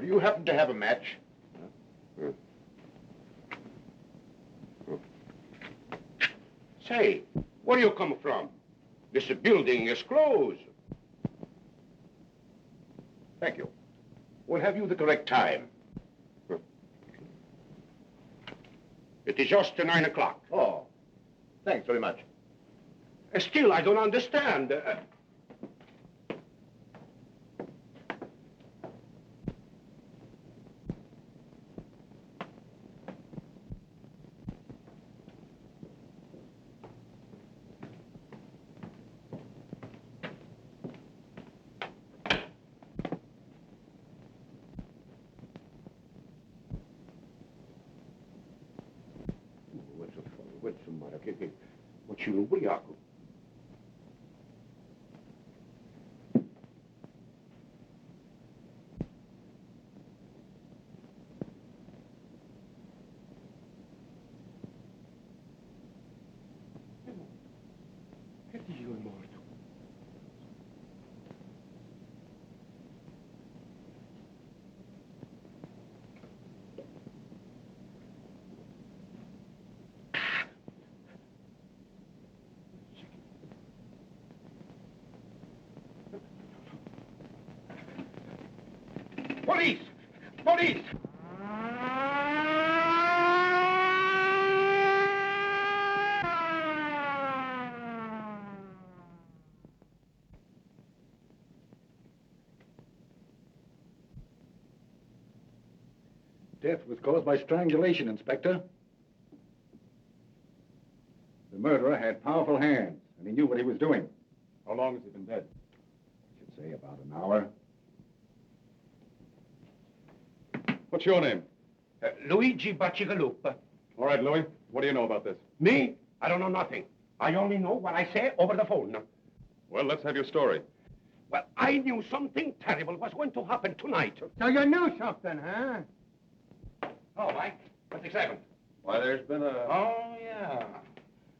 do you happen to have a match? Say, where you come from? This building is closed. Thank you. We'll have you the correct time. It is just 9 o'clock. Oh, thanks very much. Still, I don't understand. What's the matter? What you know? Police! Police! Death was caused by strangulation, Inspector. The murderer had powerful hands, and he knew what he was doing. How long has he been dead? I should say about an hour. What's your name? Luigi Bacigalupa. All right, Louis. What do you know about this? Me? I don't know nothing. I only know what I say over the phone. Well, let's have your story. Well, I knew something terrible was going to happen tonight. So you knew something, huh? Oh, Mike, what's excitement? Why, there's been a... Oh, yeah.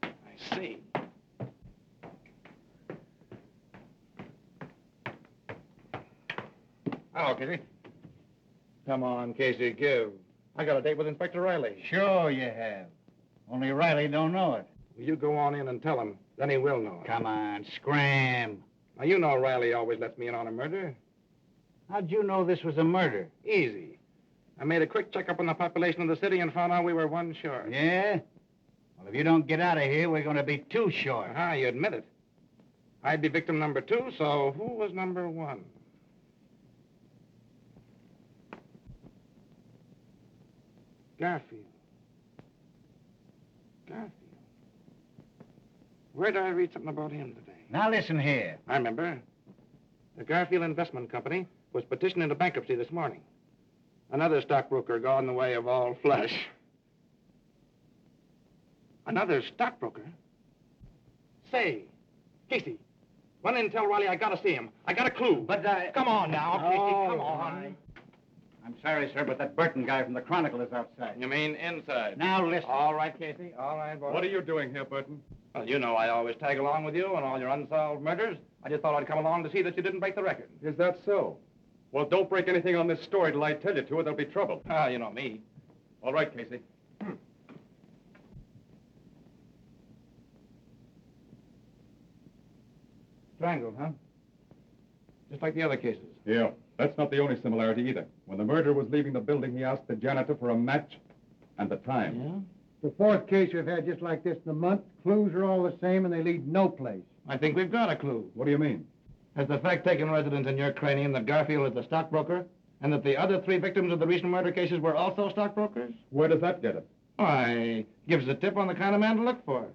I see. Hello, Kitty. Come on, Casey, give. I got a date with Inspector Riley. Sure you have. Only Riley don't know it. You go on in and tell him. Then he will know it. Come on, scram. Now, you know Riley always lets me in on a murder. How'd you know this was a murder? Easy. I made a quick checkup on the population of the city and found out we were one short. Yeah? Well, if you don't get out of here, we're going to be two short. Ah, you admit it. I'd be victim number 2, so who was number 1? Garfield. Garfield. Where did I read something about him today? Now listen here. I remember. The Garfield Investment Company was petitioned into bankruptcy this morning. Another stockbroker gone the way of all flesh. Another stockbroker? Say, Casey, run in and tell Riley I gotta see him. I got a clue. But, Come on now, Casey, come on. I'm sorry, sir, but that Burton guy from the Chronicle is outside. You mean inside? Now listen. All right, Casey. All right, boy. What are you doing here, Burton? Well, you know I always tag along with you on all your unsolved murders. I just thought I'd come along to see that you didn't break the record. Is that so? Well, don't break anything on this story till I tell you to, or there'll be trouble. Ah, you know me. All right, Casey. Strangled, huh? Just like the other cases. Yeah, that's not the only similarity either. When the murderer was leaving the building, he asked the janitor for a match and the time. Yeah? The fourth case we've had just like this in a month. Clues are all the same, and they lead no place. I think we've got a clue. What do you mean? Has the fact taken residence in your cranium that Garfield is the stockbroker, and that the other 3 victims of the recent murder cases were also stockbrokers? Where does that get it? Why, gives a tip on the kind of man to look for.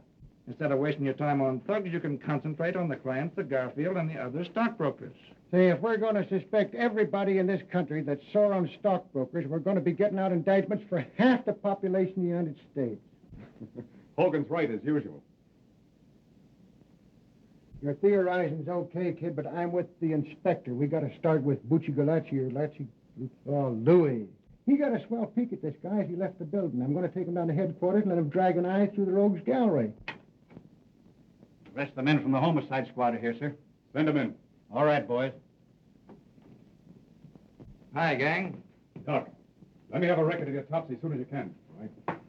Instead of wasting your time on thugs, you can concentrate on the clients of Garfield and the other stockbrokers. See, if we're going to suspect everybody in this country that saw on stockbrokers, we're going to be getting out indictments for half the population of the United States. Hogan's right, as usual. Your theorizing's okay, kid, but I'm with the inspector. We got to start with Bucci Galacci or Lacci. Oh, Louis. He got a swell peek at this guy as he left the building. I'm going to take him down to headquarters and let him drag an eye through the rogues gallery. The rest of the men from the homicide squad are here, sir. Send them in. All right, boys. Hi, gang. Doc, let me have a record of the autopsy as soon as you can. All right.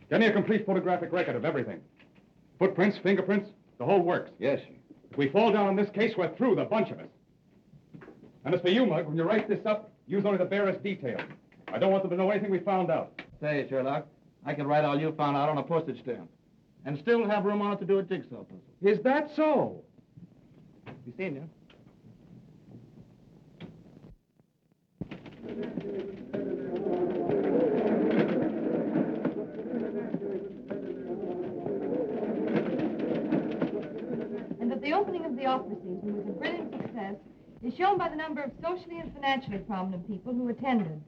Get me a complete photographic record of everything. Footprints, fingerprints, the whole works. Yes. If we fall down on this case, we're through, the bunch of us. And as for you, Mug, when you write this up, use only the barest details. I don't want them to know anything we found out. Say, Sherlock, I can write all you found out on a postage stamp and still have room on it to do a jigsaw puzzle. Is that so? You seen you? And that the opening of the opera season was a brilliant success is shown by the number of socially and financially prominent people who attended.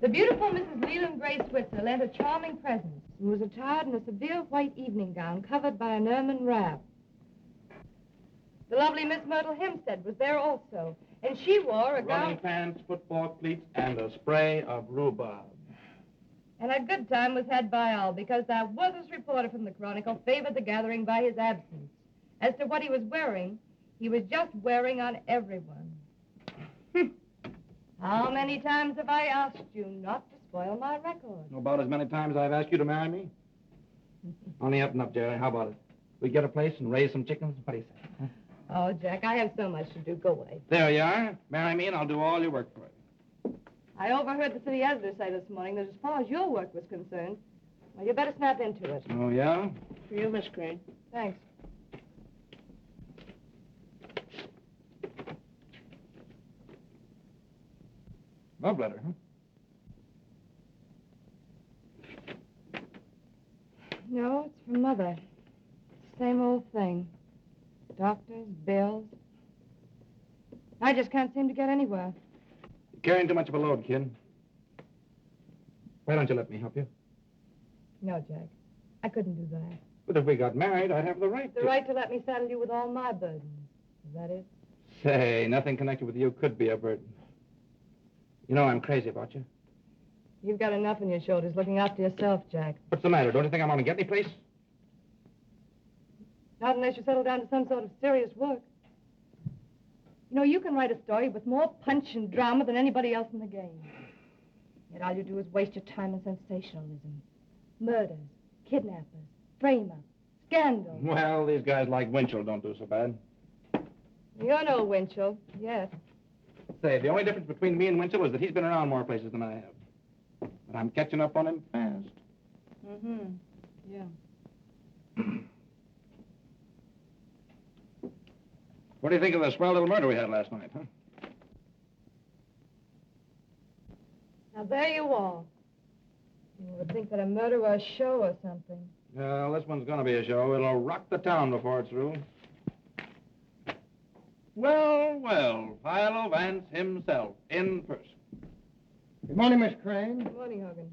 The beautiful Mrs. Leland Gray Switzer lent a charming presence and was attired in a severe white evening gown covered by an ermine wrap. The lovely Miss Myrtle Hempstead was there also, and she wore a Running gown... pants, football cleats, and a spray of rhubarb. And a good time was had by all, because that worthless reporter from the Chronicle favored the gathering by his absence. As to what he was wearing, he was just wearing on everyone. How many times have I asked you not to spoil my record? About as many times I've asked you to marry me. Only up and up, Jerry. How about it? We get a place and raise some chickens? What do you say? Huh? Oh, Jack, I have so much to do. Go away. There you are. Marry me and I'll do all your work for you. I overheard the city editor say this morning that as far as your work was concerned, well, you better snap into it. Oh, yeah? For you, Miss Crane. Thanks. Love letter, huh? No, it's from Mother. Same old thing. Doctors, bills. I just can't seem to get anywhere. You're carrying too much of a load, kid. Why don't you let me help you? No, Jack. I couldn't do that. But if we got married, I'd have the right The to. right to let me saddle you with all my burdens. Is that it? Say, nothing connected with you could be a burden. You know I'm crazy about you. You've got enough on your shoulders looking after yourself, Jack. What's the matter? Don't you think I'm going to get any place? Not unless you settle down to some sort of serious work. You know, you can write a story with more punch and drama than anybody else in the game. Yet all you do is waste your time in sensationalism. Murders, kidnappers, frame-up, scandal. Well, these guys like Winchell don't do so bad. You're no Winchell, yes. Say, the only difference between me and Winchell is that he's been around more places than I have. But I'm catching up on him fast. Mm-hmm. Yeah. What do you think of the swell little murder we had last night, huh? Now, there you are. You would think that a murder were a show or something. Well, this one's going to be a show. It'll rock the town before it's through. Well, well, Philo Vance himself, in person. Good morning, Miss Crane. Good morning, Hogan.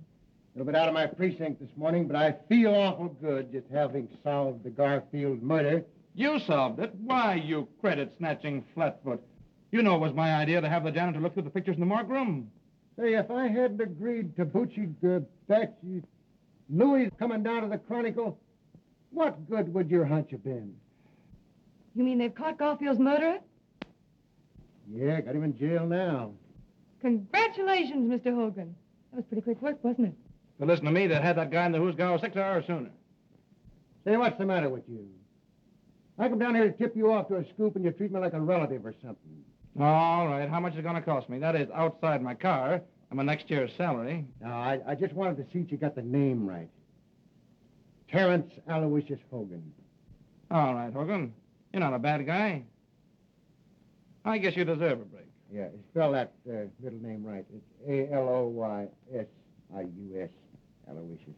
A little bit out of my precinct this morning, but I feel awful good just having solved the Garfield murder. You solved it. Why, you credit-snatching flatfoot. You know it was my idea to have the janitor look through the pictures in the morgue room. Say, if I hadn't agreed to Louis coming down to the Chronicle, what good would your hunch have been? You mean they've caught Garfield's murderer? Yeah, got him in jail now. Congratulations, Mr. Hogan. That was pretty quick work, wasn't it? But listen to me, they'd had that guy in the Who's Go 6 hours sooner. Say, what's the matter with you? I come down here to tip you off to a scoop and you treat me like a relative or something. All right, how much is it going to cost me? That is outside my car and my next year's salary. No, I just wanted to see if you got the name right. Terrence Aloysius Hogan. All right, Hogan. You're not a bad guy. I guess you deserve a break. Yeah, spell that middle name right. It's Aloysius. Aloysius.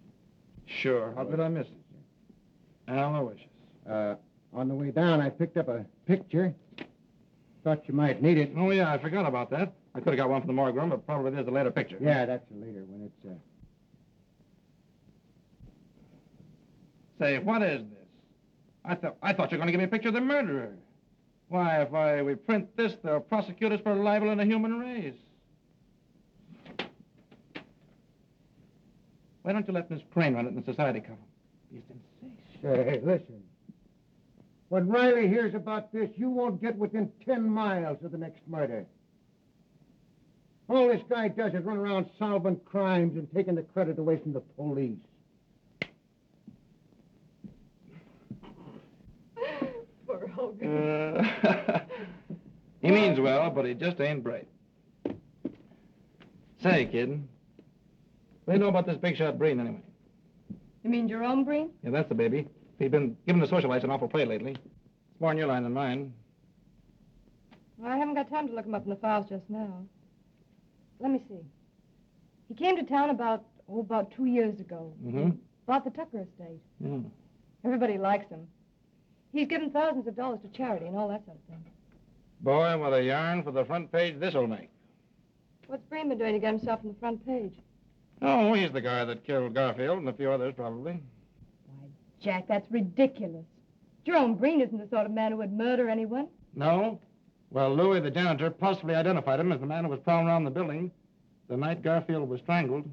Sure. How could I miss it? Aloysius. On the way down, I picked up a picture. Thought you might need it. Oh, yeah, I forgot about that. I could have got one from the morgue room, but probably there's a later picture. Yeah, that's a later when it's... Say, what is this? I thought you were going to give me a picture of the murderer. Why, if we print this, they'll prosecute us for libel in the human race. Why don't you let Miss Crane run it in the society cover? Be a sensation. Hey, listen. When Riley hears about this, you won't get within 10 miles of the next murder. All this guy does is run around solving crimes and taking the credit away from the police. Poor Hogan. He means well, but he just ain't bright. Say, kid, what do you know about this big shot Breen, anyway? You mean Jerome Breen? Yeah, that's the baby. He's been giving the socialites an awful play lately. It's more in your line than mine. Well, I haven't got time to look him up in the files just now. Let me see. He came to town about 2 years ago. Mm-hmm. Bought the Tucker estate. Yeah. Everybody likes him. He's given thousands of dollars to charity and all that sort of thing. Boy, what a yarn for the front page this'll make. What's Breen been doing to get himself on the front page? Oh, he's the guy that killed Garfield and a few others, probably. Why, Jack, that's ridiculous. Jerome Breen isn't the sort of man who would murder anyone. No? Well, Louis, the janitor, possibly identified him as the man who was prowling around the building the night Garfield was strangled.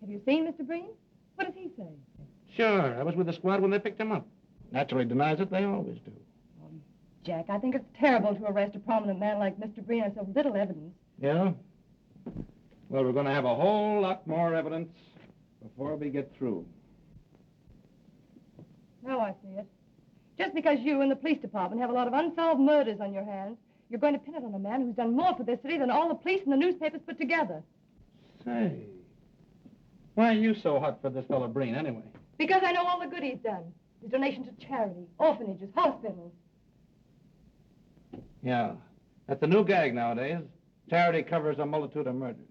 Have you seen Mr. Breen? What does he say? Sure, I was with the squad when they picked him up. Naturally denies it, they always do. Jack, I think it's terrible to arrest a prominent man like Mr. Breen on so little evidence. Yeah? Well, we're going to have a whole lot more evidence before we get through. Now I see it. Just because you and the police department have a lot of unsolved murders on your hands, you're going to pin it on a man who's done more for this city than all the police and the newspapers put together. Say, why are you so hot for this fellow Breen, anyway? Because I know all the good he's done. His donation to charity, orphanages, hospitals. Yeah, that's a new gag nowadays. Charity covers a multitude of murders.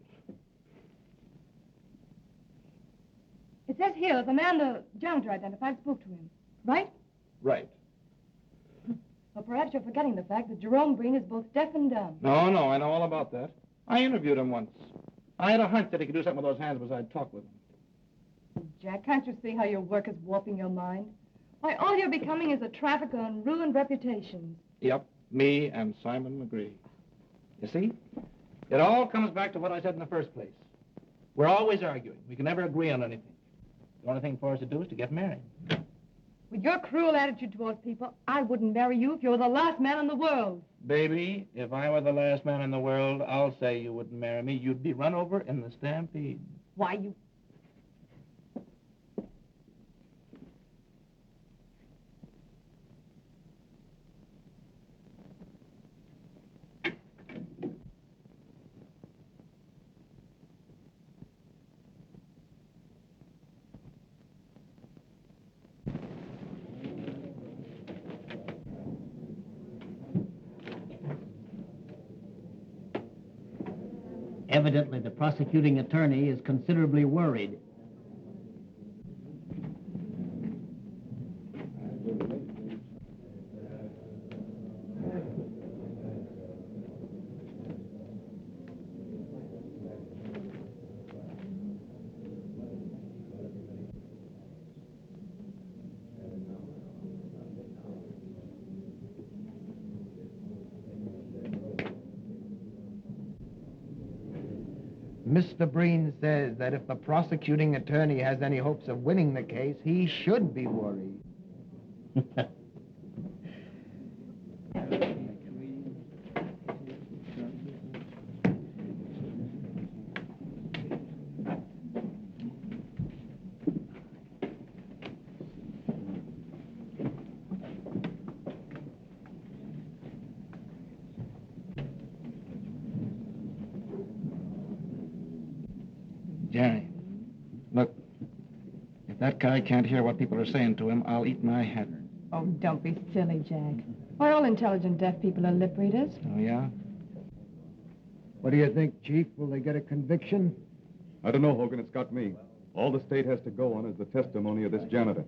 It says here that the man the janitor identified spoke to him, right? Right. Well, perhaps you're forgetting the fact that Jerome Breen is both deaf and dumb. No, I know all about that. I interviewed him once. I had a hunch that he could do something with those hands besides talk with them. Jack, can't you see how your work is warping your mind? Why, all you're becoming is a trafficker in ruined reputations. Yep, me and Simon McGree. You see? It all comes back to what I said in the first place. We're always arguing. We can never agree on anything. The only thing for us to do is to get married. With your cruel attitude towards people, I wouldn't marry you if you were the last man in the world. Baby, if I were the last man in the world, I'll say you wouldn't marry me. You'd be run over in the stampede. Why, you... Evidently, the prosecuting attorney is considerably worried. Mr. Breen says that if the prosecuting attorney has any hopes of winning the case, he should be worried. Jerry, look, if that guy can't hear what people are saying to him, I'll eat my hat. Oh, don't be silly, Jack. Why, all intelligent deaf people are lip readers. Oh, yeah? What do you think, Chief? Will they get a conviction? I don't know, Hogan. It's got me. All the state has to go on is the testimony of this janitor.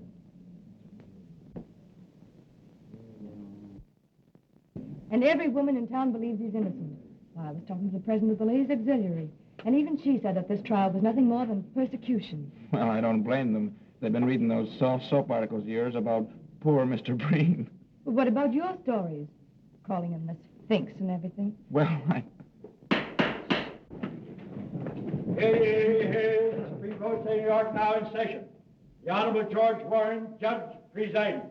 And every woman in town believes he's innocent. Why, I was talking to the president of the Ladies' Auxiliary, and even she said that this trial was nothing more than persecution. Well, I don't blame them. They've been reading those soft soap articles of yours about poor Mr. Breen. But what about your stories? Calling him the Sphinx and everything. Well, Hey, the Supreme Court of New York now in session. The Honorable George Warren, Judge, presiding.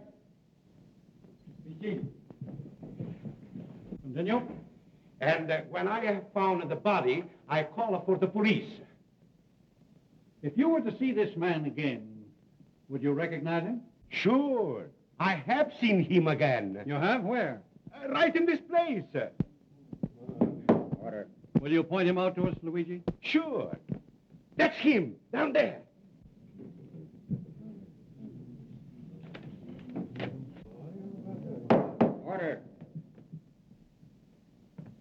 Be seated. Continue. And when I have found the body, I call for the police. If you were to see this man again, would you recognize him? Sure. I have seen him again. You have? Where? Right in this place. Order. Will you point him out to us, Luigi? Sure. That's him, down there. Order.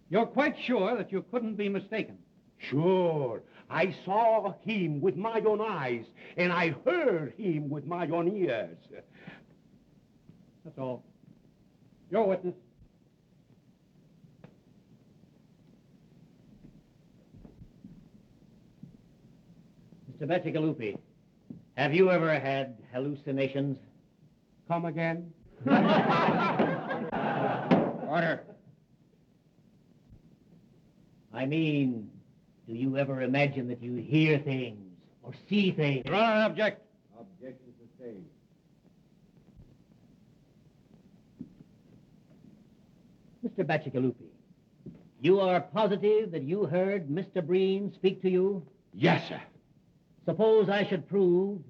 You're quite sure that you couldn't be mistaken? Sure. I saw him with my own eyes, and I heard him with my own ears. That's all. Your witness. Mr. Bacigalupi, have you ever had hallucinations? Come again? Order. I mean, do you ever imagine that you hear things or see things? Your Honor, object. Objection sustained. Mr. Bacigalupi, you are positive that you heard Mr. Breen speak to you? Yes, sir. Suppose I should prove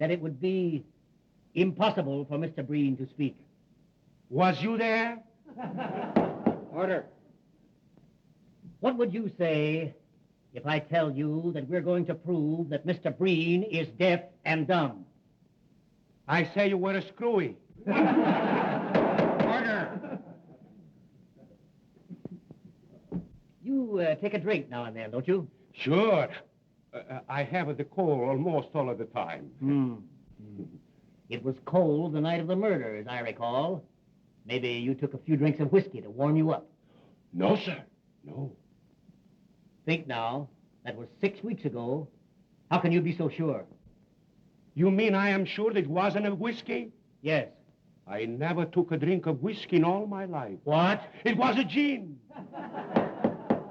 that it would be impossible for Mr. Breen to speak. Was you there? Order. What would you say if I tell you that we're going to prove that Mr. Breen is deaf and dumb? I say you were a screwy. Order. You take a drink now and then, don't you? Sure. I have the cold almost all of the time. It was cold the night of the murder, as I recall. Maybe you took a few drinks of whiskey to warm you up. No, sir. No. Think now. That was 6 weeks ago. How can you be so sure? You mean I am sure that it wasn't a whiskey? Yes. I never took a drink of whiskey in all my life. What? It was a gin.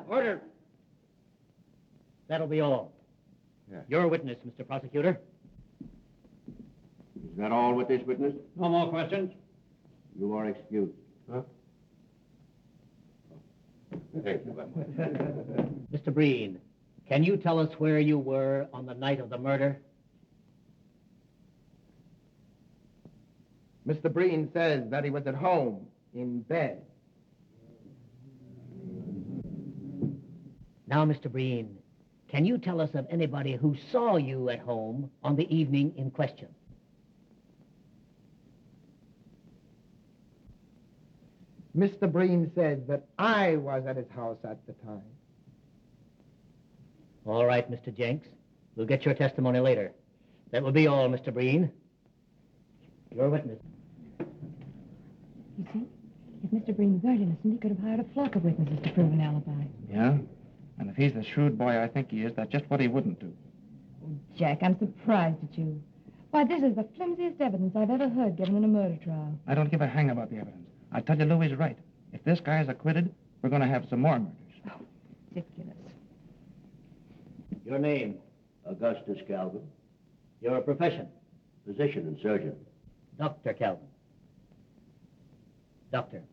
Order. That'll be all. Yeah. Your witness, Mr. Prosecutor. Is that all with this witness? No more questions. You are excused. Huh? Thank you very much. Mr. Breen, can you tell us where you were on the night of the murder? Mr. Breen says that he was at home, in bed. Now, Mr. Breen, can you tell us of anybody who saw you at home on the evening in question? Mr. Breen says that I was at his house at the time. All right, Mr. Jenks. We'll get your testimony later. That will be all, Mr. Breen. Your witness. You see, if Mr. Breen weren't innocent, he could have hired a flock of witnesses to prove an alibi. Yeah? And if he's the shrewd boy I think he is, that's just what he wouldn't do. Oh, Jack, I'm surprised at you. Why, this is the flimsiest evidence I've ever heard given in a murder trial. I don't give a hang about the evidence. I tell you, Louis is right. If this guy is acquitted, we're going to have some more murders. Oh, ridiculous. Your name? Augustus Calvin, Your profession? physician and surgeon. Dr. Calvin. Doctor,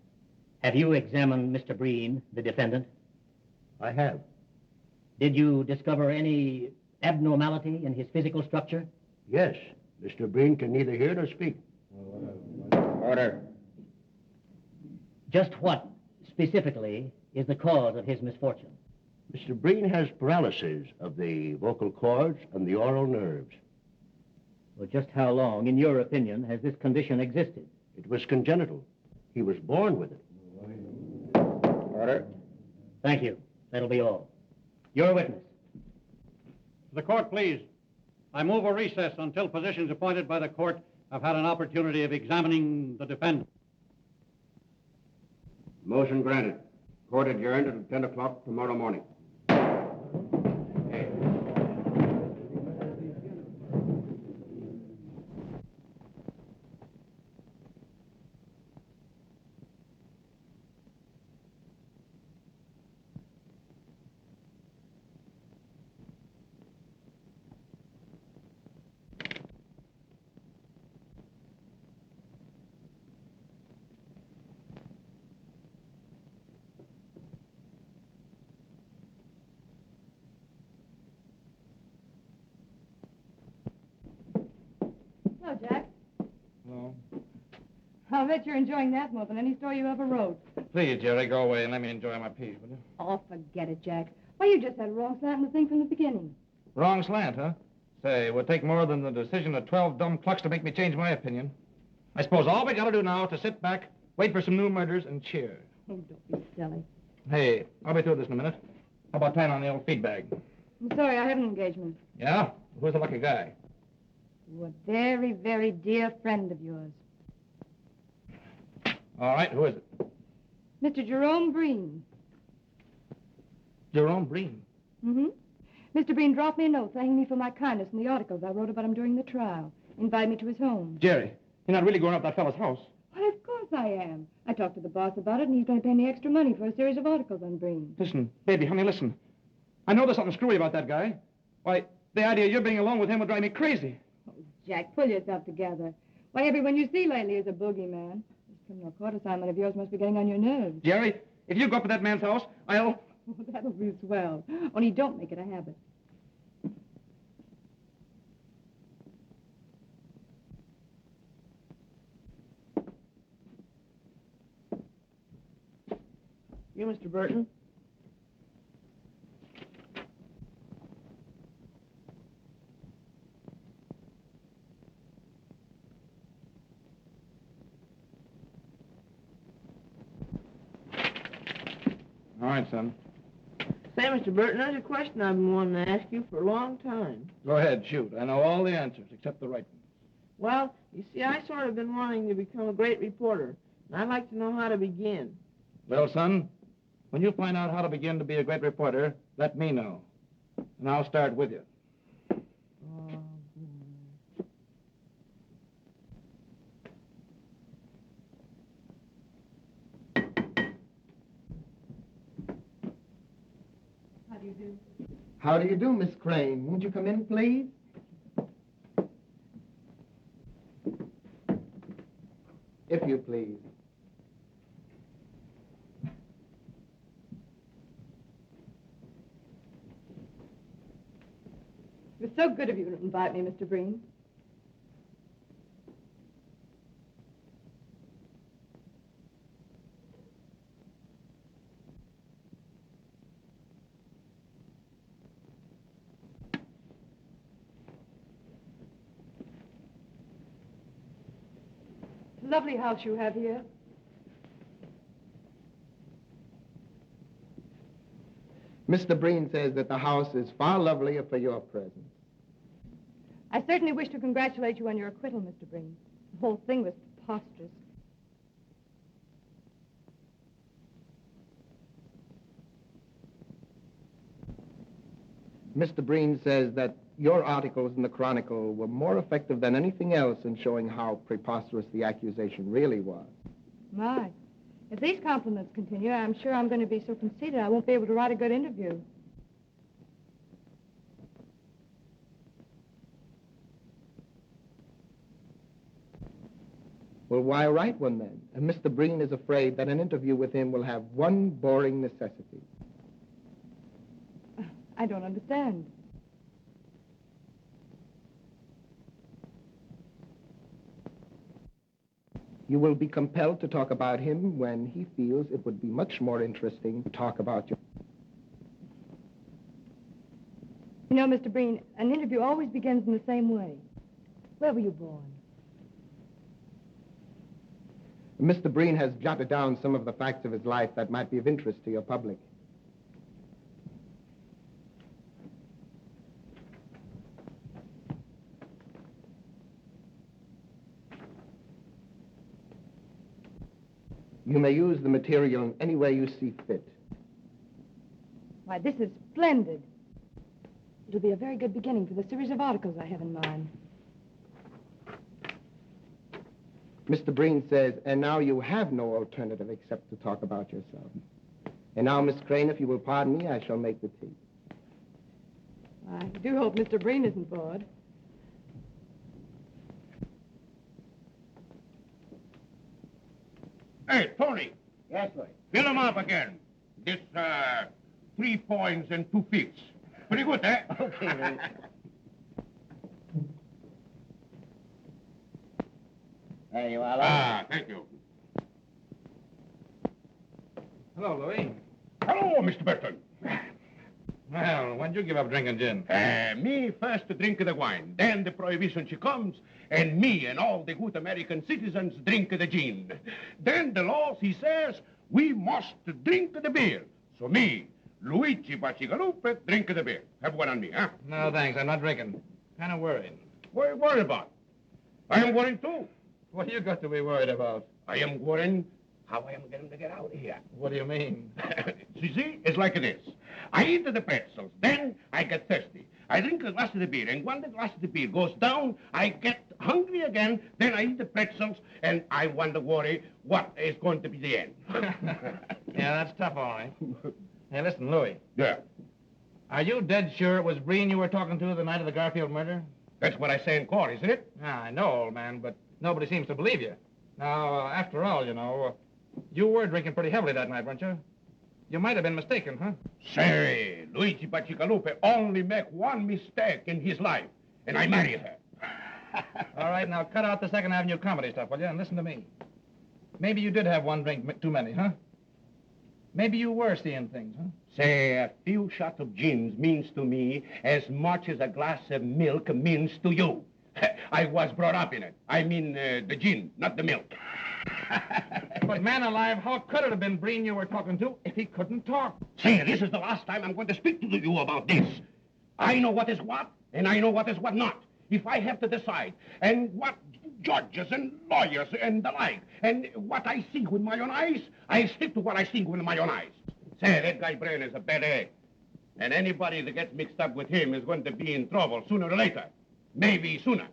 have you examined Mr. Breen, the defendant? I have. Did you discover any abnormality in his physical structure? Yes, Mr. Breen can neither hear nor speak. Order. Just what, specifically, is the cause of his misfortune? Mr. Breen has paralysis of the vocal cords and the oral nerves. Well, just how long, in your opinion, has this condition existed? It was congenital. He was born with it. Order. Thank you. That'll be all. Your witness. The court, please. I move a recess until physicians appointed by the court have had an opportunity of examining the defendant. Motion granted. Court adjourned until 10 o'clock tomorrow morning. I'll bet you're enjoying that more than any story you ever wrote. Please, Jerry, go away and let me enjoy my piece, will you? Oh, forget it, Jack. Why, you just had a wrong slant in the thing from the beginning. Wrong slant, huh? Say, it would take more than the decision of 12 dumb clucks to make me change my opinion. I suppose all we gotta do now is to sit back, wait for some new murders, and cheer. Oh, don't be silly. Hey, I'll be through this in a minute. How about tying on the old feed bag? I'm sorry, I have an engagement. Yeah? Who's the lucky guy? To a very, very dear friend of yours. All right, who is it? Mr. Jerome Breen. Jerome Breen. Mm-hmm. Mr. Breen dropped me a note thanking me for my kindness in the articles I wrote about him during the trial. Invited me to his home. Jerry, you're not really going up that fellow's house. Why, of course I am. I talked to the boss about it, and he's going to pay me extra money for a series of articles on Breen. Listen, baby, honey, listen. I know there's something screwy about that guy. Why, the idea of you being alone with him would drive me crazy. Oh, Jack, pull yourself together. Why, everyone you see lately is a boogeyman. This criminal court assignment of yours must be getting on your nerves. Jerry, if you go up to that man's house, I'll... Oh, that'll be swell. Only don't make it a habit. You, Mr. Burton? All right, son. Say, Mr. Burton, there's a question I've been wanting to ask you for a long time. Go ahead, shoot. I know all the answers except the right one. Well, you see, I sort of been wanting to become a great reporter, and I'd like to know how to begin. Well, son, when you find out how to begin to be a great reporter, let me know. And I'll start with you. How do you do? How do you do, Miss Crane? Won't you come in, please? If you please. It was so good of you to invite me, Mr. Breen. It's a lovely house you have here. Mr. Breen says that the house is far lovelier for your presence. I certainly wish to congratulate you on your acquittal, Mr. Breen. The whole thing was preposterous. Mr. Breen says that your articles in the Chronicle were more effective than anything else in showing how preposterous the accusation really was. My. If these compliments continue, I'm sure I'm going to be so conceited I won't be able to write a good interview. Well, why write one then? And Mr. Breen is afraid that an interview with him will have one boring necessity. I don't understand. You will be compelled to talk about him when he feels it would be much more interesting to talk about you. You know, Mr. Breen, an interview always begins in the same way. Where were you born? Mr. Breen has jotted down some of the facts of his life that might be of interest to your public. You may use the material in any way you see fit. Why, this is splendid. It'll be a very good beginning for the series of articles I have in mind. Mr. Breen says, and now you have no alternative except to talk about yourself. And now, Miss Crane, if you will pardon me, I shall make the tea. I do hope Mr. Breen isn't bored. Hey, Tony, Yes, Lloyd. fill him up again. This, 3 points and 2 fifths. Pretty good, eh? Okay, Lloyd. There you are, Ah, thank you. Hello, Louis. Hello, Mr. Burton. Well, when'd you give up drinking gin? Me first drink the wine, then the prohibition she comes, and me and all the good American citizens drink the gin. Then the law, he says, we must drink the beer. So me, Luigi Bacigalupe, drink the beer. Have one on me, huh? No, thanks. I'm not drinking. Kind of worried. What are you worried about? I am worried too. What do you got to be worried about? I am worrying how I am going to get out of here. What do you mean? See, it's like this. I eat the pretzels, then I get thirsty. I drink a glass of the beer, and when the glass of the beer goes down, I get hungry again, then I eat the pretzels, and I wonder, worry, what is going to be the end. Yeah, that's tough, all right. Hey, listen, Louis. Yeah, Are you dead sure it was Breen you were talking to the night of the Garfield murder? that's what I say in court, isn't it? Ah, I know, old man, but nobody seems to believe you. Now, after all, you know, you were drinking pretty heavily that night, weren't you? You might have been mistaken, huh? Say, Luigi Bacigalupe only make one mistake in his life, and I marry her. All right, now cut out the Second Avenue comedy stuff, will you, and listen to me. Maybe you did have one drink too many, huh? Maybe you were seeing things, huh? Say, a few shots of gins means to me as much as a glass of milk means to you. I was brought up in it. I mean, the gin, not the milk. But man alive, how could it have been Breen you were talking to if he couldn't talk? Say, this is the last time I'm going to speak to you about this. I know what is what, and I know what is what not. If I have to decide, and what judges and lawyers and the like, and what I see with my own eyes, I stick to what I see with my own eyes. Say, that guy Breen is a bad egg. And anybody that gets mixed up with him is going to be in trouble sooner or later. Maybe sooner.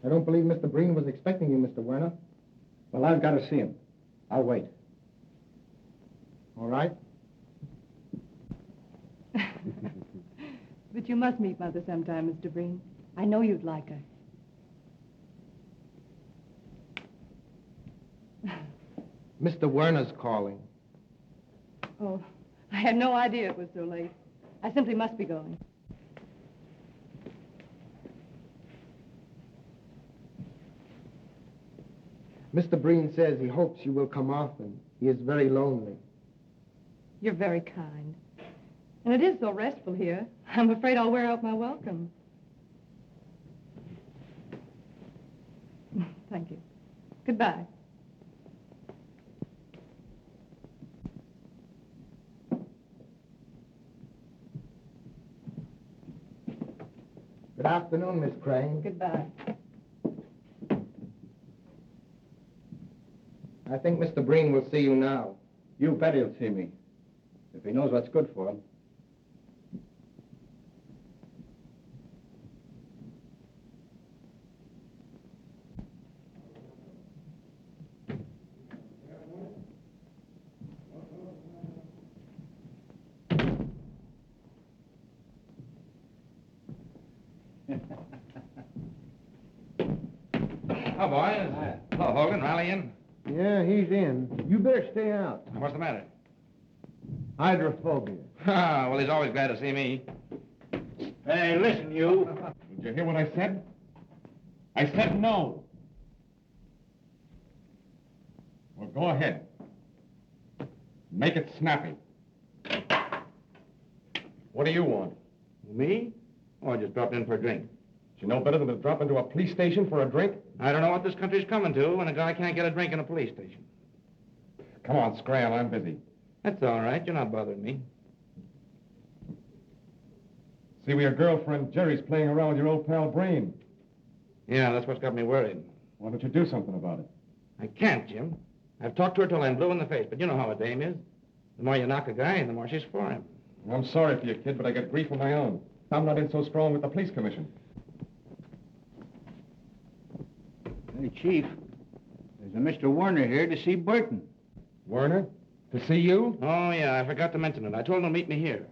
I don't believe Mr. Breen was expecting you, Mr. Werner. Well, I've got to see him. I'll wait. All right? But you must meet Mother sometime, Mr. Breen. I know you'd like her. Mr. Werner's calling. Oh, I had no idea it was so late. I simply must be going. Mr. Breen says he hopes you will come often. He is very lonely. You're very kind. And it is so restful here. I'm afraid I'll wear out my welcome. Thank you. Goodbye. Good afternoon, Miss Crane. Goodbye. I think Mr. Breen will see you now. You bet he'll see me. If he knows what's good for him. Oh, boys. Hello, Hogan. Rally in. Yeah, he's in. You better stay out. What's the matter? Hydrophobia. Ah, well, he's always glad to see me. Hey, listen, you. Did you hear what I said? I said no. Well, go ahead. Make it snappy. What do you want? Me? Oh, I just dropped in for a drink. Do you know better than to drop into a police station for a drink? I don't know what this country's coming to when a guy can't get a drink in a police station. Come on, Scram, I'm busy. That's all right. You're not bothering me. See where your girlfriend Jerry's playing around with your old pal Breen. Yeah, that's what's got me worried. Why don't you do something about it? I can't, Jim. I've talked to her till I'm blue in the face, but you know how a dame is. The more you knock a guy, the more she's for him. I'm sorry for you, kid, but I get grief of my own. I'm not in so strong with the police commission. Hey, Chief, there's a Mr. Werner here to see Burton. Werner? To see you? Oh, yeah, I forgot to mention it. I told him to meet me here.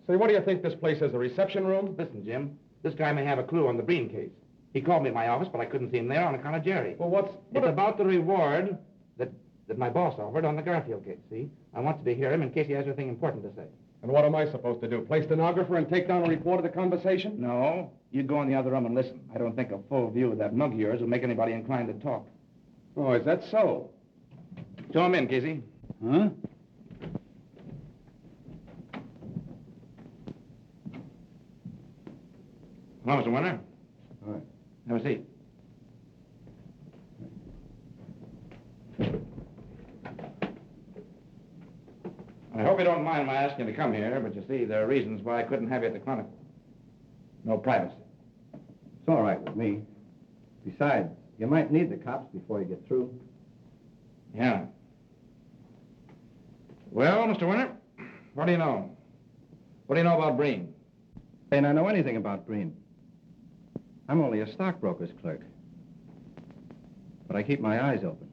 Say, what do you think this place is, a reception room? Listen, Jim, this guy may have a clue on the Breen case. He called me at my office, but I couldn't see him there on account of Jerry. Well, It's about the reward that my boss offered on the Garfield case, see? I wanted to hear him in case he has anything important to say. And what am I supposed to do? Play stenographer and take down a report of the conversation? No. You go in the other room and listen. I don't think a full view of that mug of yours will make anybody inclined to talk. Oh, is that so? Show him in, Casey. Huh? Hello, Mr. Winter. All right. Have a seat. I hope you don't mind my asking you to come here, but you see, there are reasons why I couldn't have you at the Chronicle. No privacy. It's all right with me. Besides, you might need the cops before you get through. Yeah. Well, Mr. Winter, what do you know? What do you know about Breen? And I know anything about Breen. I'm only a stockbroker's clerk. But I keep my eyes open.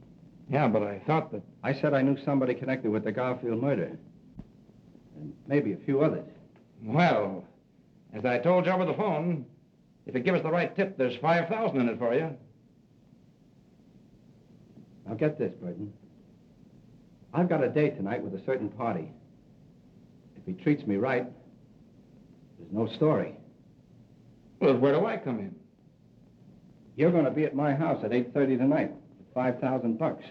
Yeah, but I thought that... I said I knew somebody connected with the Garfield murder. And maybe a few others. Well, as I told you over the phone, if you give us the right tip, there's $5,000 in it for you. Now get this, Burton. I've got a date tonight with a certain party. If he treats me right, there's no story. Well, where do I come in? You're going to be at my house at 8:30 tonight for $5,000.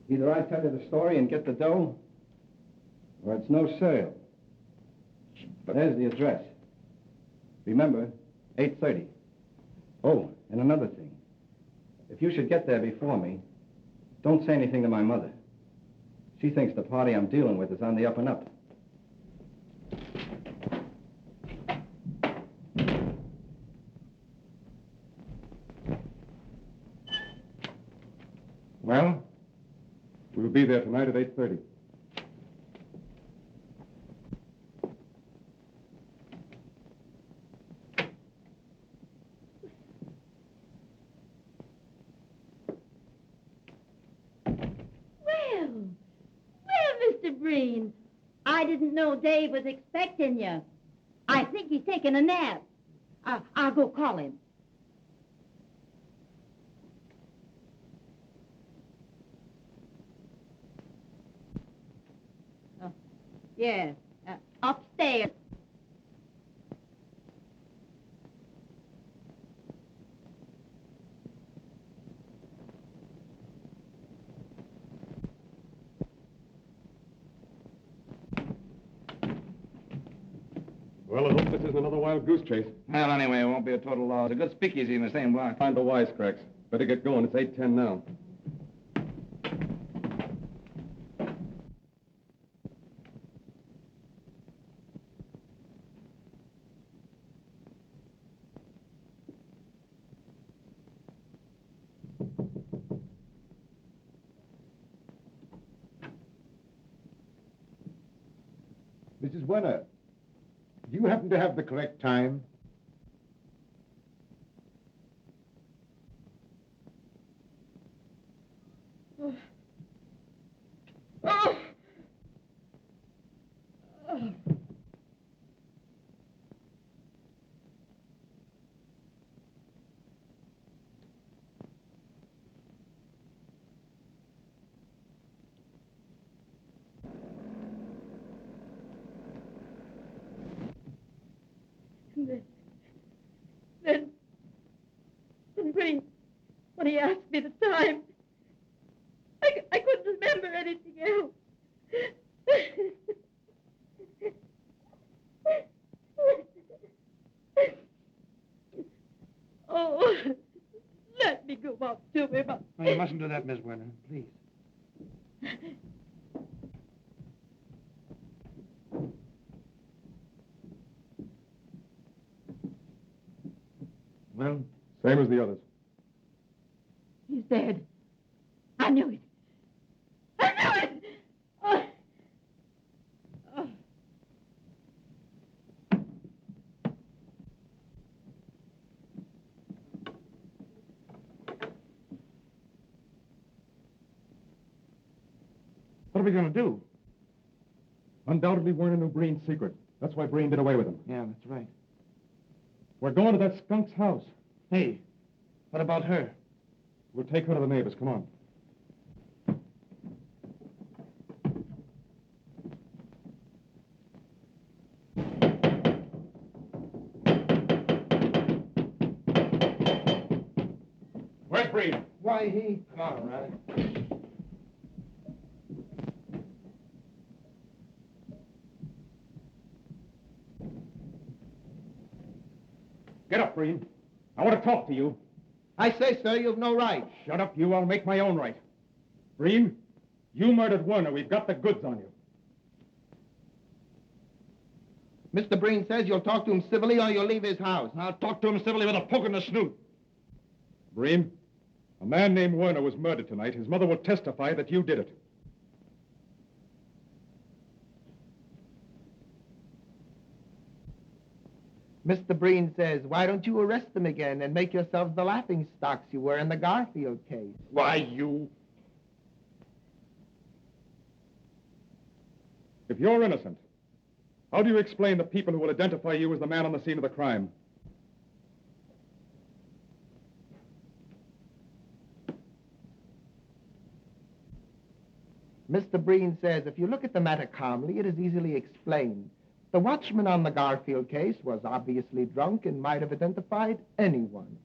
Either I tell you the story and get the dough, or it's no sale. But there's the address. Remember, 8:30. Oh, and another thing. If you should get there before me, don't say anything to my mother. She thinks the party I'm dealing with is on the up and up. Well? We'll be there tonight at 8:30. Mr. Breen, I didn't know Dave was expecting you. I think he's taking a nap. I'll go call him. Yes, upstairs. Well, I hope this isn't another wild goose chase. Well, anyway, it won't be a total loss. A good speakeasy in the same block. Find the wisecracks. Better get going. It's 8:10 now. Mrs. Winter, do you happen to have the correct time? Then Breen, when he asked me the time, I couldn't remember anything else. Oh, let me go up to him. Oh, you mustn't do that, Miss Werner, please. Well? Same as the others. He's dead. I knew it. I knew it! Oh. Oh. What are we going to do? Undoubtedly, Werner knew Breen's secret. That's why Breen did away with him. Yeah, that's right. We're going to that skunk's house. Hey, what about her? We'll take her to the neighbors. Come on. Breen? Why, he... Come on, Ron. Get up, Breen. I want to talk to you. I say, sir, you've no right. Shut up, you. I'll make my own right. Breen, you murdered Werner. We've got the goods on you. Mr. Breen says you'll talk to him civilly or you'll leave his house. I'll talk to him civilly with a poke in the snoot. Breen, a man named Werner was murdered tonight. His mother will testify that you did it. Mr. Breen says, why don't you arrest them again and make yourselves the laughing stocks you were in the Garfield case? Why, you... If you're innocent, how do you explain the people who will identify you as the man on the scene of the crime? Mr. Breen says, if you look at the matter calmly, it is easily explained. The watchman on the Garfield case was obviously drunk and might have identified anyone.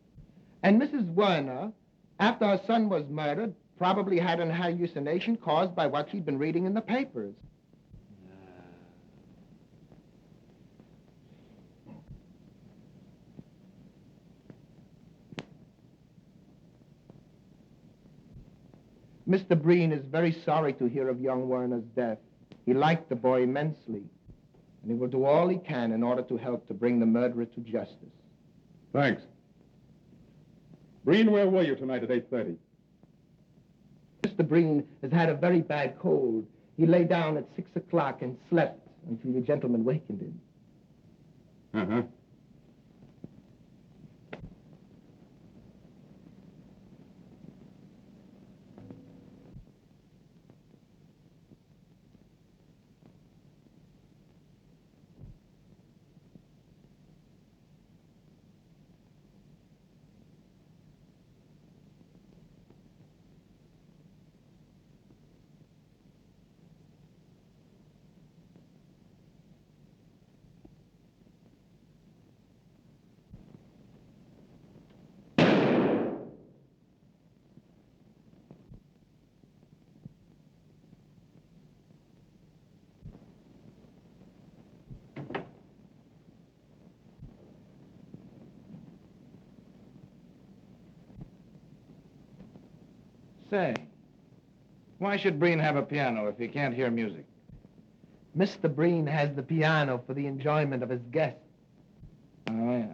And Mrs. Werner, after her son was murdered, probably had an hallucination caused by what she'd been reading in the papers. Mr. Breen is very sorry to hear of young Werner's death. He liked the boy immensely, and he will do all he can in order to help to bring the murderer to justice. Thanks. Breen, where were you tonight at 8:30? Mr. Breen has had a very bad cold. He lay down at 6 o'clock and slept until you gentlemen wakened him. Uh-huh. Say, why should Breen have a piano if he can't hear music? Mr. Breen has the piano for the enjoyment of his guests. Oh, yeah.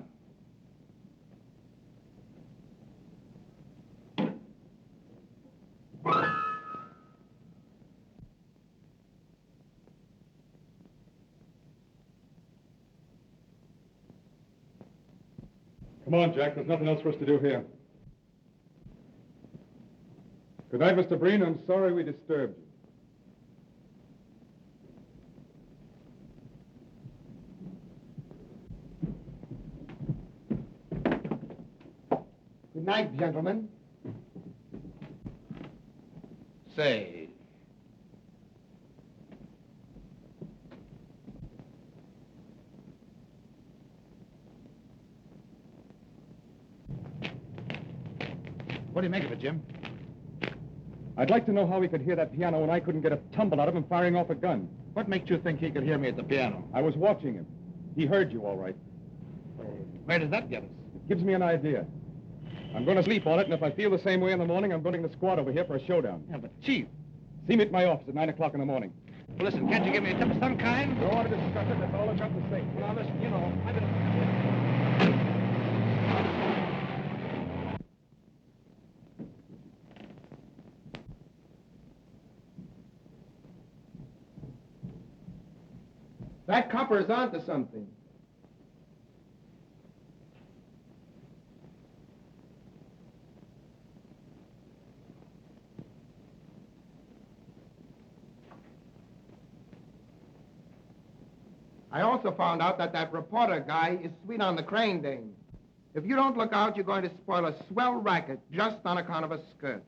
Come on, Jack. There's nothing else for us to do here. Good night, Mr. Breen. I'm sorry we disturbed you. Good night, gentlemen. Say, what do you make of it, Jim? I'd like to know how he could hear that piano when I couldn't get a tumble out of him firing off a gun. What makes you think he could hear me at the piano? I was watching him. He heard you all right. Where does that get us? It gives me an idea. I'm going to sleep on it, and if I feel the same way in the morning, I'm going to bring the squad over here for a showdown. Yeah, but Chief. See me at my office at 9 o'clock in the morning. Well, listen, can't you give me a tip of some kind? Don't want to discuss it. That's all I've got to say. Well, listen, you know, I've been... That copper's onto something. I also found out that reporter guy is sweet on the Crane dame. If you don't look out, you're going to spoil a swell racket just on account of a skirt.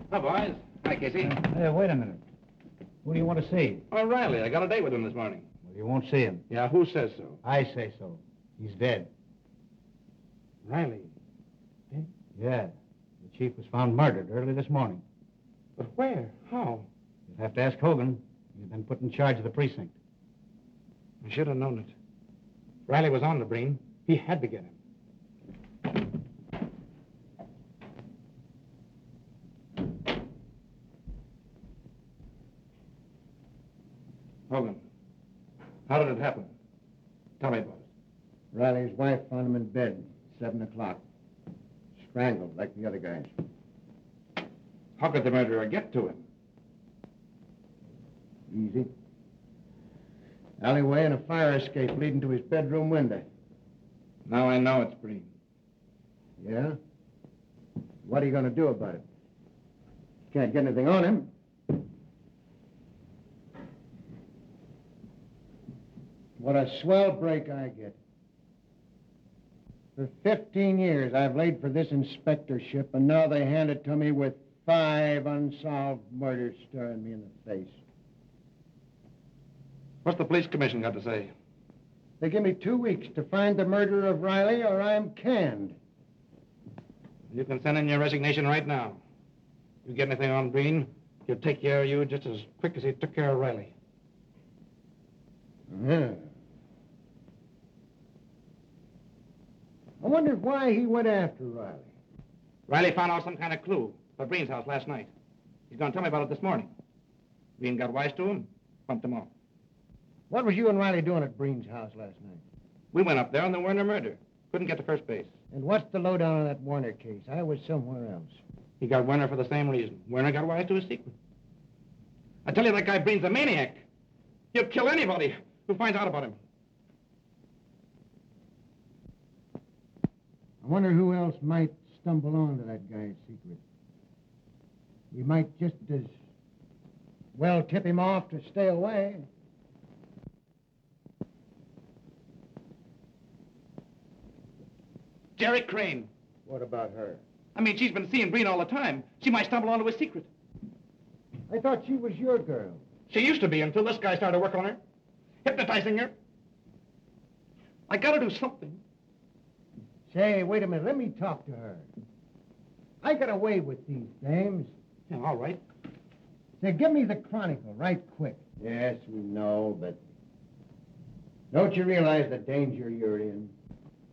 Hi, boys. Hi, Casey. Hey, wait a minute. Who do you want to see? Oh, Riley. I got a date with him this morning. Well, you won't see him. Yeah, who says so? I say so. He's dead. Riley. Dead? Yeah. The chief was found murdered early this morning. But where? How? You'll have to ask Hogan. He's been put in charge of the precinct. I should have known it. Riley was on the Breen. He had to get him. Hogan, how did it happen? Tell me about it. Riley's wife found him in bed, 7 o'clock. Strangled, like the other guys. How could the murderer get to him? Easy. Alleyway and a fire escape leading to his bedroom window. Now I know it's Breen. Yeah? What are you going to do about it? Can't get anything on him. What a swell break I get. For 15 years, I've laid for this inspectorship, and now they hand it to me with 5 unsolved murders staring me in the face. What's the police commission got to say? They give me 2 weeks to find the murderer of Riley, or I'm canned. You can send in your resignation right now. You get anything on Breen, he'll take care of you just as quick as he took care of Riley. Yeah. I wonder why he went after Riley. Riley found out some kind of clue at Breen's house last night. He's going to tell me about it this morning. Breen got wise to him, pumped him off. What was you and Riley doing at Breen's house last night? We went up there on the Werner murder. Couldn't get to first base. And what's the lowdown on that Warner case? I was somewhere else. He got Werner for the same reason. Werner got wise to his secret. I tell you, that guy Breen's a maniac. He'll kill anybody who finds out about him. I wonder who else might stumble on to that guy's secret. We might just as well tip him off to stay away. Jerry Crane. What about her? I mean, she's been seeing Breen all the time. She might stumble onto his secret. I thought she was your girl. She used to be until this guy started working on her, hypnotizing her. I gotta do something. Say, wait a minute. Let me talk to her. I got away with these dames. Yeah, all right. Say, give me the Chronicle right quick. Yes, we know, but don't you realize the danger you're in?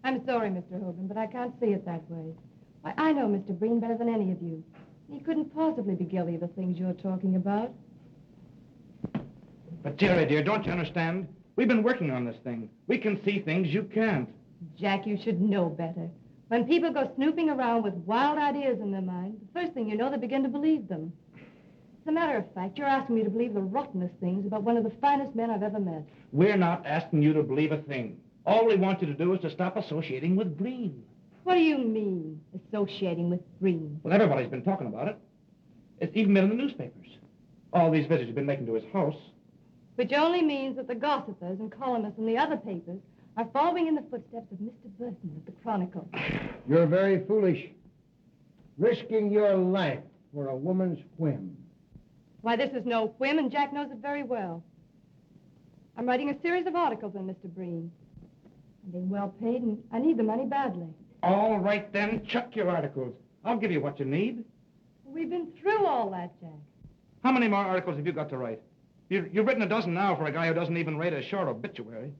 I'm sorry, Mr. Hogan, but I can't see it that way. Why, I know Mr. Breen better than any of you. He couldn't possibly be guilty of the things you're talking about. But, Jerry, dear, don't you understand? We've been working on this thing. We can see things you can't. Jack, you should know better. When people go snooping around with wild ideas in their mind, the first thing you know, they begin to believe them. As a matter of fact, you're asking me to believe the rottenest things about one of the finest men I've ever met. We're not asking you to believe a thing. All we want you to do is to stop associating with Breen. What do you mean, associating with Breen? Well, everybody's been talking about it. It's even been in the newspapers. All these visits you've been making to his house. Which only means that the gossipers and columnists in the other papers are following in the footsteps of Mr. Burton of the Chronicle. You're very foolish. Risking your life for a woman's whim. Why, this is no whim, and Jack knows it very well. I'm writing a series of articles on Mr. Breen. I'm being well paid, and I need the money badly. All right, then, chuck your articles. I'll give you what you need. We've been through all that, Jack. How many more articles have you got to write? You've written a dozen now for a guy who doesn't even rate a short obituary.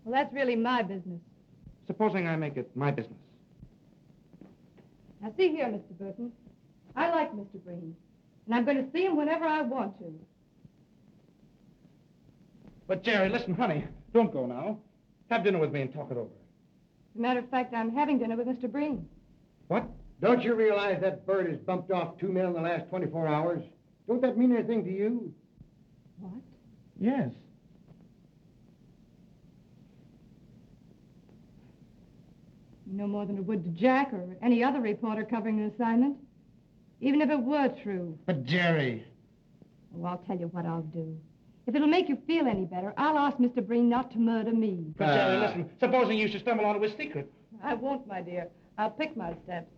Well, that's really my business. Supposing I make it my business. Now, see here, Mr. Burton. I like Mr. Breen, and I'm going to see him whenever I want to. But, Jerry, listen, honey, don't go now. Have dinner with me and talk it over. As a matter of fact, I'm having dinner with Mr. Breen. What? Don't you realize that bird has bumped off 2 men in the last 24 hours? Don't that mean anything to you? What? Yes. No more than it would to Jack or any other reporter covering an assignment. Even if it were true. But, Jerry... Oh, I'll tell you what I'll do. If it'll make you feel any better, I'll ask Mr. Breen not to murder me. But, Jerry, listen, supposing you should stumble onto his secret. I won't, my dear. I'll pick my steps.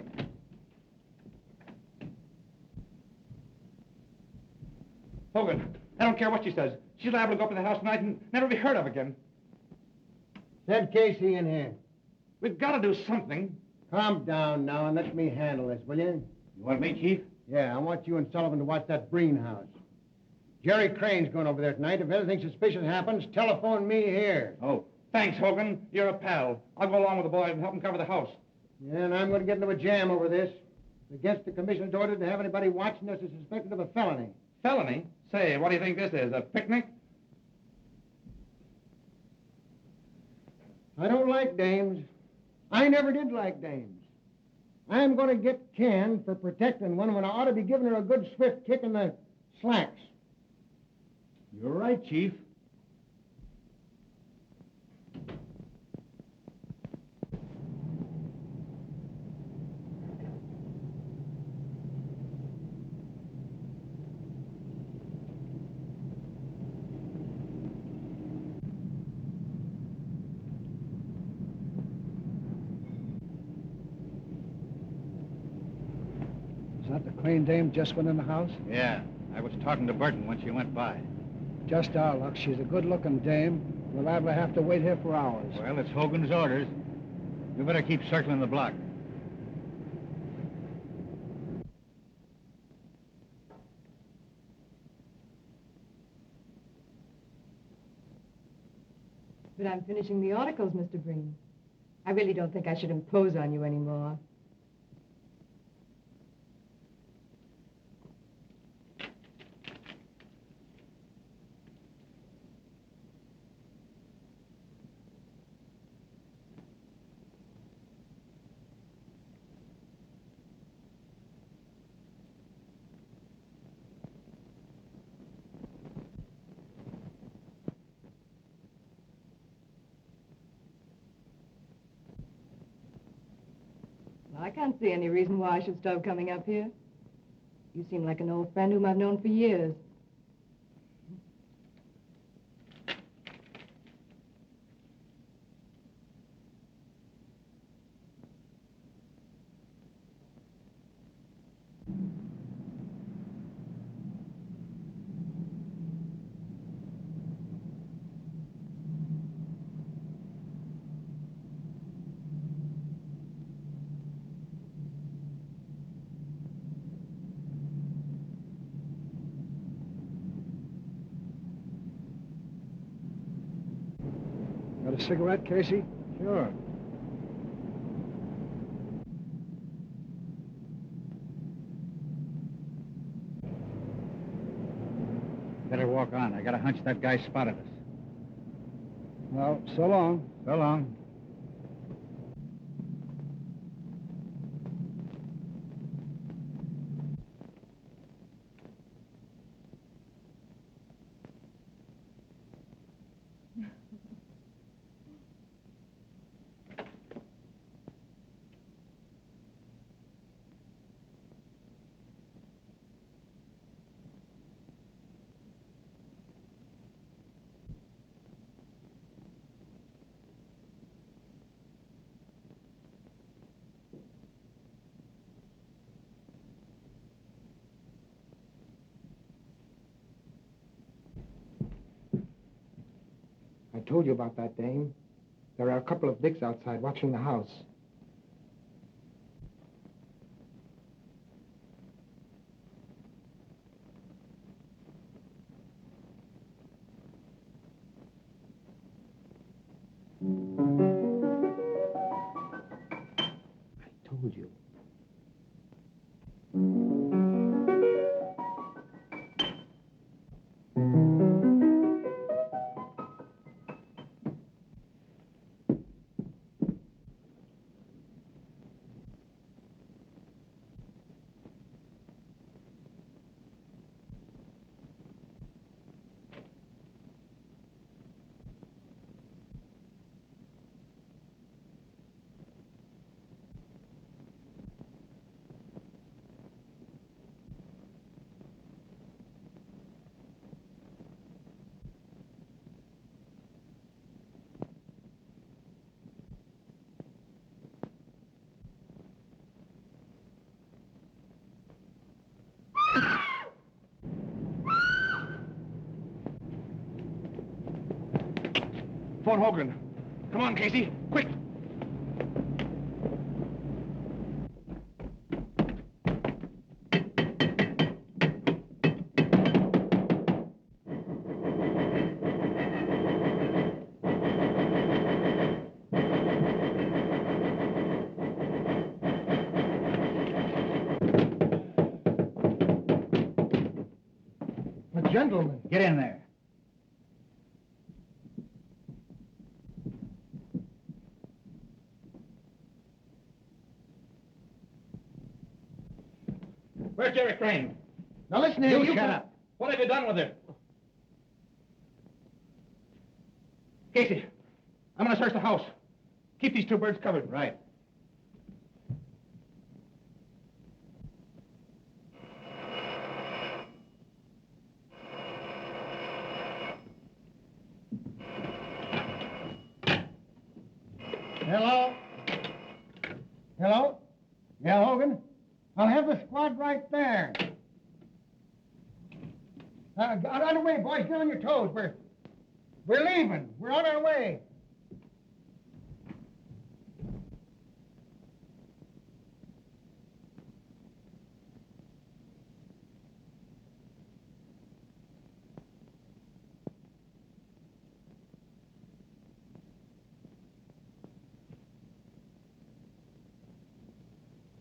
Hogan, I don't care what she says. She's liable to go up in the house tonight and never be heard of again. Send Casey in here. We've got to do something. Calm down now and let me handle this, will you? You want me, Chief? Yeah, I want you and Sullivan to watch that Breen house. Jerry Crane's going over there tonight. If anything suspicious happens, telephone me here. Oh, thanks, Hogan. You're a pal. I'll go along with the boys and help them cover the house. Yeah, and I'm going to get into a jam over this. It's against the commissioner's order to have anybody watching us as suspected of a felony. Felony? Say, what do you think this is, a picnic? I don't like dames. I never did like dames. I'm going to get canned for protecting one when I ought to be giving her a good swift kick in the slacks. You're right, Chief. Is that the Crane dame just went in the house? Yeah, I was talking to Burton when she went by. Just our luck. She's a good-looking dame. We're liable to have to wait here for hours. Well, it's Hogan's orders. We better keep circling the block. But I'm finishing the articles, Mr. Breen. I really don't think I should impose on you anymore. I can't see any reason why I should stop coming up here. You seem like an old friend whom I've known for years. Got a cigarette, Casey? Sure. Better walk on. I got a hunch that guy spotted us. Well, so long. So long. I told you about that dame. There are a couple of dicks outside watching the house. I told you. Phone Hogan. Come on, Casey. Quick. Gentlemen. Get in there. Where's Jerry Crane? Now listen here, You shut up. What have you done with her? Casey, I'm going to search the house. Keep these two birds covered. Right. Hello? Hello? Yeah, Hogan? I'll have the squad right there. Get on the way, boys. Get on your toes. We're leaving. We're on our way.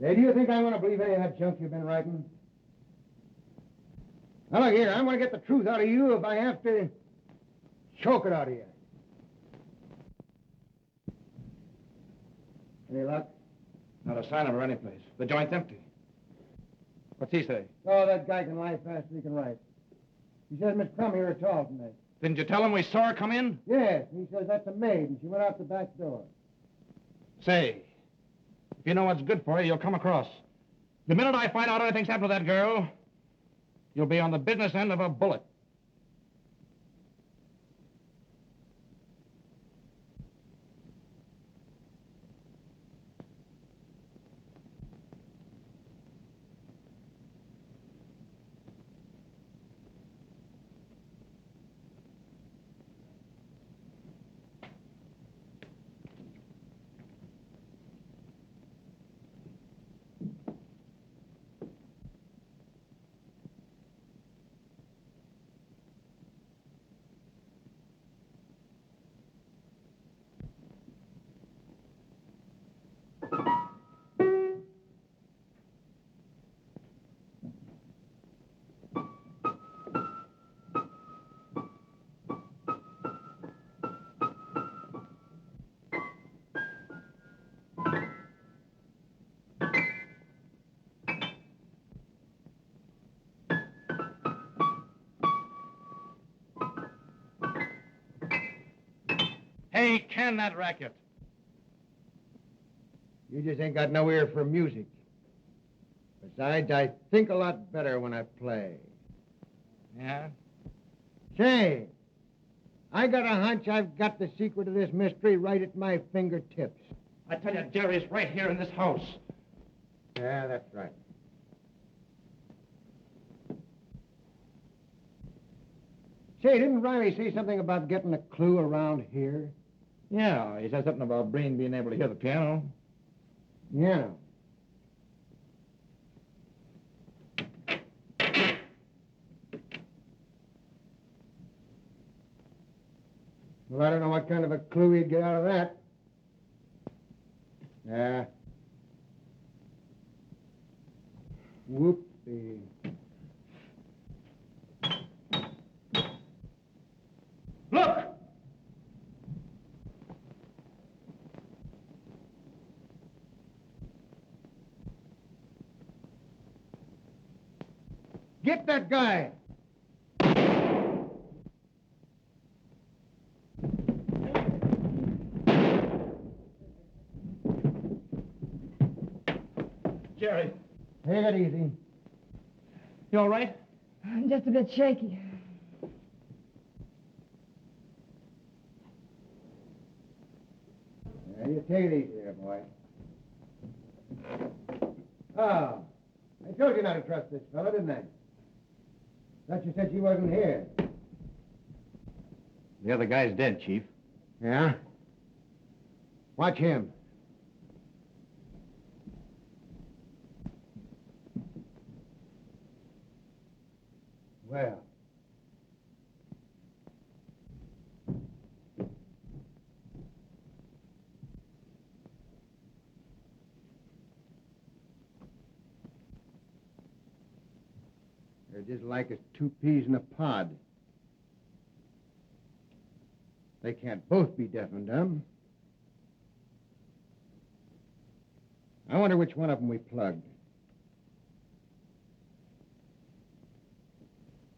Hey, do you think I'm going to believe any of that junk you've been writing? Now, look here, I'm going to get the truth out of you if I have to choke it out of you. Any luck? Not a sign of her anyplace. The joint's empty. What's he say? Oh, that guy can lie faster than he can write. He says Miss Crumb here at all tonight. Didn't you tell him we saw her come in? Yes, he says that's a maid, and she went out the back door. Say, if you know what's good for you, you'll come across. The minute I find out anything's happened to that girl, you'll be on the business end of a bullet. Hey, can that racket. You just ain't got no ear for music. Besides, I think a lot better when I play. Yeah? Say, I got a hunch I've got the secret of this mystery right at my fingertips. I tell you, Jerry's right here in this house. Yeah, that's right. Say, didn't Riley say something about getting a clue around here? Yeah, he said something about Breen being able to hear the piano. Yeah. Well, I don't know what kind of a clue he'd get out of that. Yeah. Whoopsie. Look! Get that guy! Jerry. Take it easy. You all right? I'm just a bit shaky. Yeah, you take it easy there, boy. Oh, I told you not to trust this fella, didn't I? Thought you said she wasn't here. The other guy's dead, Chief. Yeah? Watch him. Well. They're just like as two peas in a pod. They can't both be deaf and dumb. I wonder which one of them we plugged.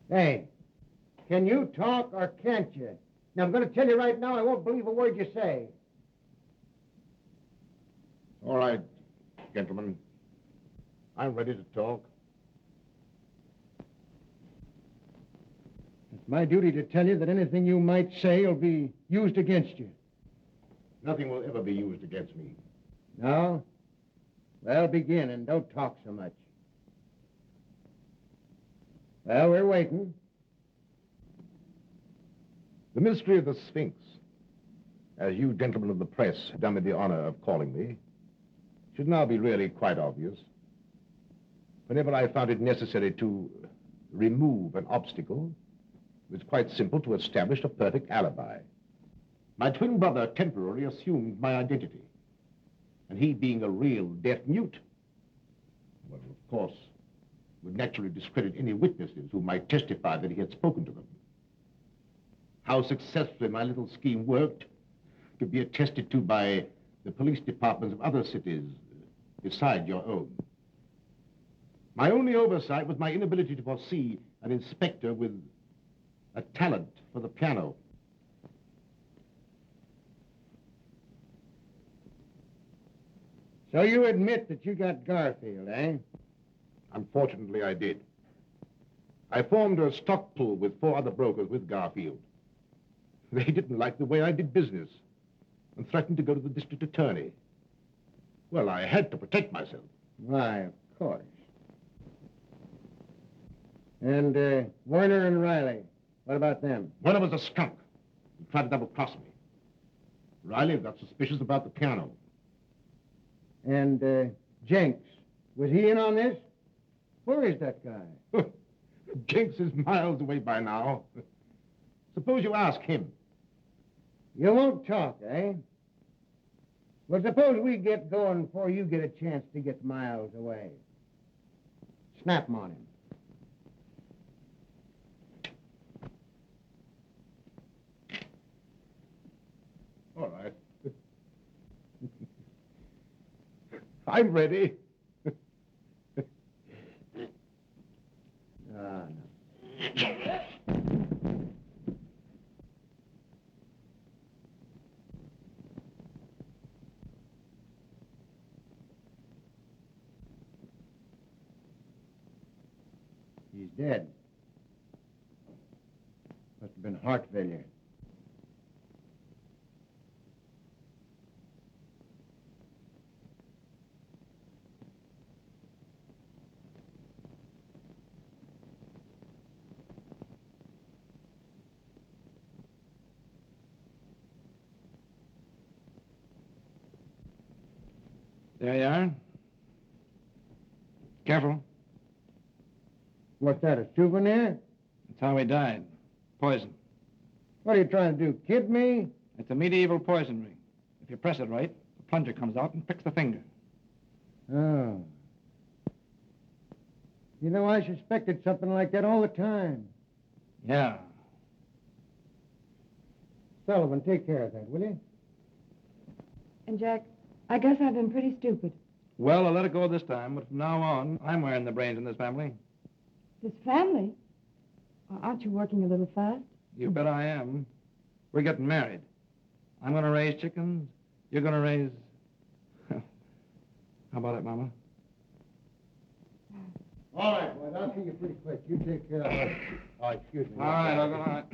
Hey, can you talk or can't you? Now, I'm going to tell you right now, I won't believe a word you say. All right, gentlemen. I'm ready to talk. It's my duty to tell you that anything you might say will be used against you. Nothing will ever be used against me. No? Well, begin, and don't talk so much. Well, we're waiting. The mystery of the Sphinx, as you gentlemen of the press have done me the honor of calling me, should now be really quite obvious. Whenever I found it necessary to remove an obstacle, it was quite simple to establish a perfect alibi. My twin brother temporarily assumed my identity, and he being a real deaf mute, well, of course, would naturally discredit any witnesses who might testify that he had spoken to them. How successfully my little scheme worked could be attested to by the police departments of other cities beside your own. My only oversight was my inability to foresee an inspector with a talent for the piano. So you admit that you got Garfield, eh? Unfortunately, I did. I formed a stock pool with 4 other brokers with Garfield. They didn't like the way I did business and threatened to go to the district attorney. Well, I had to protect myself. Why, of course. And Werner and Riley, what about them? Werner was a skunk. He tried to double-cross me. Riley got suspicious about the piano. And Jenks, was he in on this? Where is that guy? Jenks is miles away by now. Suppose you ask him. You won't talk, eh? Well, suppose we get going before you get a chance to get miles away. Snap 'em on him. All right. I'm ready. No. He's dead. Must have been heart failure. There you are. Careful. What's that, a souvenir? That's how he died. Poison. What are you trying to do, kid me? It's a medieval poison ring. If you press it right, the plunger comes out and pricks the finger. Oh. You know, I suspected something like that all the time. Yeah. Sullivan, take care of that, will you? And, Jack, I guess I've been pretty stupid. Well, I'll let it go this time, but from now on, I'm wearing the brains in this family. This family? Aren't you working a little fast? You bet I am. We're getting married. I'm going to raise chickens. You're going to raise... How about it, Mama? All right, boys, I'll see you pretty quick. You take care of it. Oh, excuse me. All right, all right.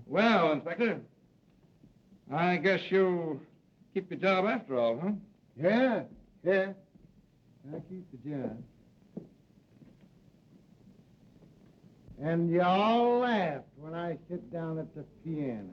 Well, Inspector, I guess you'll keep your job after all, huh? Yeah. I'll keep the job. And you all laughed when I sit down at the piano.